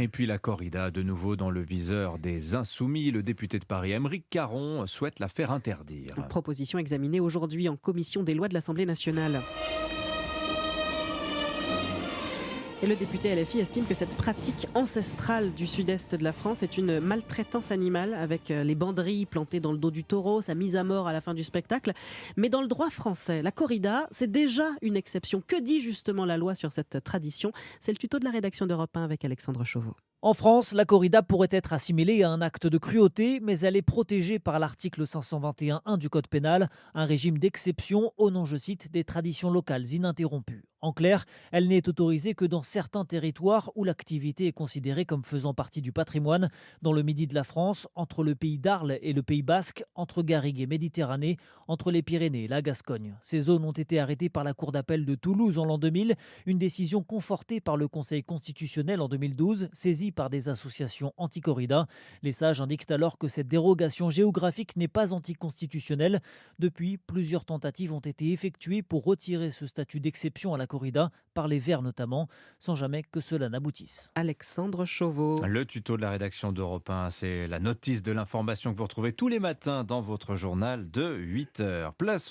Et puis la corrida, de nouveau dans le viseur des insoumis. Le député de Paris, Aymeric Caron, souhaite la faire interdire. Proposition examinée aujourd'hui en commission des lois de l'Assemblée nationale. Et le député LFI estime que cette pratique ancestrale du sud-est de la France est une maltraitance animale avec les banderilles plantées dans le dos du taureau, sa mise à mort à la fin du spectacle. Mais dans le droit français, la corrida, c'est déjà une exception. Que dit justement la loi sur cette tradition? C'est le tuto de la rédaction d'Europe 1 avec Alexandre Chauveau. En France, la corrida pourrait être assimilée à un acte de cruauté, mais elle est protégée par l'article 521.1 du Code pénal, un régime d'exception au nom, je cite, des traditions locales ininterrompues. En clair, elle n'est autorisée que dans certains territoires où l'activité est considérée comme faisant partie du patrimoine, dans le midi de la France, entre le pays d'Arles et le Pays basque, entre Garrigues et Méditerranée, entre les Pyrénées et la Gascogne. Ces zones ont été arrêtées par la Cour d'appel de Toulouse en l'an 2000, une décision confortée par le Conseil constitutionnel en 2012, saisie par des associations anti-corrida. Les sages indiquent alors que cette dérogation géographique n'est pas anticonstitutionnelle. Depuis, plusieurs tentatives ont été effectuées pour retirer ce statut d'exception à la corrida, par les Verts notamment, sans jamais que cela n'aboutisse. Alexandre Chauveau. Le tuto de la rédaction d'Europe 1, c'est la notice de l'information que vous retrouvez tous les matins dans votre journal de 8 heures. Place au